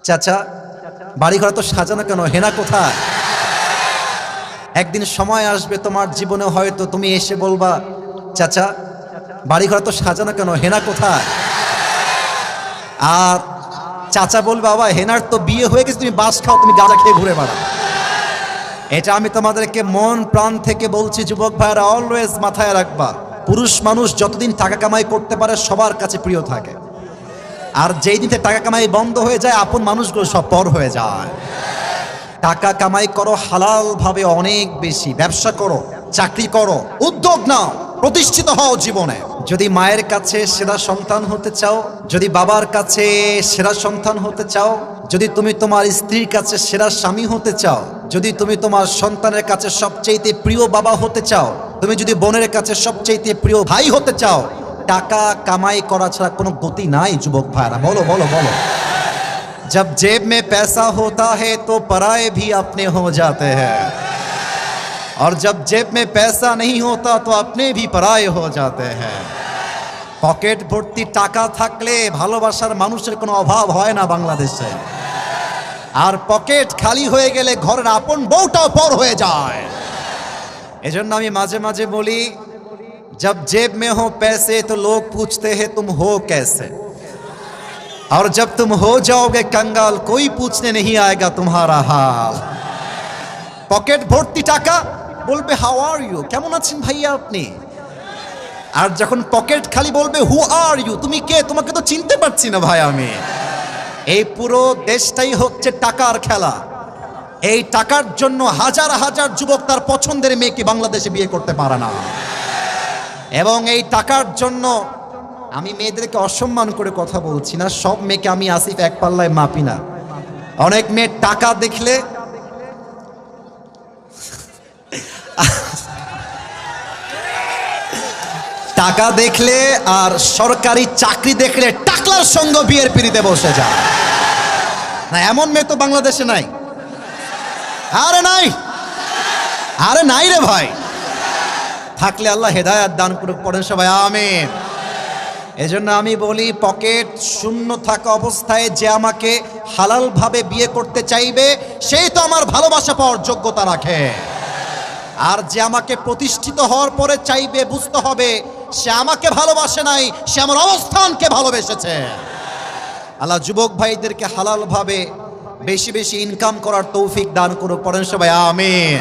চাচা বাড়িঘর তো সাজানো কেন, হেনা কোথায়? একদিন সময় আসবে তোমার জীবনে, হয়তো তুমি এসে বলবা, চাচা বাড়িঘর তো সাজানো কেন, হেনা কোথায়? আর চাচা বলবে, বাবা হেনার তো বিয়ে হয়ে গেছে, তুমি বাস খাও, তুমি গাঁজা খেয়ে ঘুরে বেড়াও। এটা আমি তোমাদেরকে মন প্রাণ থেকে বলছি, যুবক ভাইরা অলওয়েজ মাথায় রাখবা, পুরুষ মানুষ যতদিন টাকা কামাই করতে পারে সবার কাছে প্রিয় থাকে, আর যেই দিন থেকে টাকা কামাই বন্ধ হয়ে যায় আপন মানুষগুলো সব পর হয়ে যায়। টাকা কামাই করো হালাল ভাবে, অনেক বেশি ব্যবসা করো, চাকরি করো, উদ্যোগ নাও, প্রতিষ্ঠিত হও জীবনে। যদি মায়ের কাছে সেরা সন্তান হতে চাও, যদি বাবার কাছে সেরা সন্তান হতে চাও, যদি তুমি তোমার স্ত্রীর কাছে সেরা স্বামী হতে চাও, যদি তুমি তোমার সন্তানের কাছে সবচেয়ে প্রিয় বাবা হতে চাও, তুমি যদি বোনের কাছে সবচেয়ে প্রিয় ভাই হতে চাও, টাকা কামাই করা ছাড়া কোনো গতি নাই যুবক ভাইরা। বলো বলো বলো। जब जेब में पैसा होता है तो पराये भी अपने हो जाते हैं, और जब जेब में पैसा नहीं होता तो अपने भी पराये हो जाते हैं। পকেট ভর্তি টাকা থাকলে ভালোবাসার মানুষের কোনো অভাব হয় না বাংলাদেশে, আর পকেট খালি হয়ে গেলে ঘরের আপন বউটাও পর হয়ে যায়। এজন্য আমি মাঝে মাঝে বলি, जब जेब में हो पैसे तो लोग पूछते हैं तुम हो कैसे, और जब तुम हो जाओगे कंगाल कोई पूछने नहीं आएगा तुम्हारा हाल। পকেট ভর্তি টাকা, বলবে হাউ আর ইউ, কেমন আছেন ভাইয়া আপনি, আর যখন পকেট খালি বলবে হু আর ইউ, তুমি কে, তোমাকে তো চিনতে পারছি না ভাই আমি। এই পুরো দেশটাই হচ্ছে টাকার খেলা। এই টাকার জন্য হাজার হাজার যুবক তার পছন্দের মেয়েকে বাংলাদেশে বিয়ে করতে পারে না, এবং এই টাকার জন্য আমি মেয়েদেরকে অসম্মান করে কথা বলছি না, সব মেয়েকে আমি আসিফ এক পাল্লায় মাপি না। অনেক মেয়ে টাকা দেখলে টাকা দেখলে আর সরকারি চাকরি দেখলে টাকলার সঙ্গে বিয়ের পিড়িতে বসে যায় না, এমন মেয়ে তো বাংলাদেশে নাই। আরে নাই, আরে নাই রে ভাই, থাকলে আল্লাহ হেদায়েত দান করুক, পড়েন সবাই আমিন। এজন্য আমি বলি, পকেট শূন্য থাকা অবস্থায় যে আমাকে হালাল ভাবে বিয়ে করতে চাইবে সেই তো আমার ভালোবাসা পাওয়ার যোগ্যতা রাখে, আর যে আমাকে প্রতিষ্ঠিত হওয়ার পরে চাইবে, বুঝতে হবে সে আমাকে ভালোবাসে নাই, সে আমার অবস্থানকে ভালোবেসেছে। আল্লাহ যুবক ভাইদেরকে হালাল ভাবে বেশি বেশি ইনকাম করার তৌফিক দান করুক, পড়েন সবাই আমিন।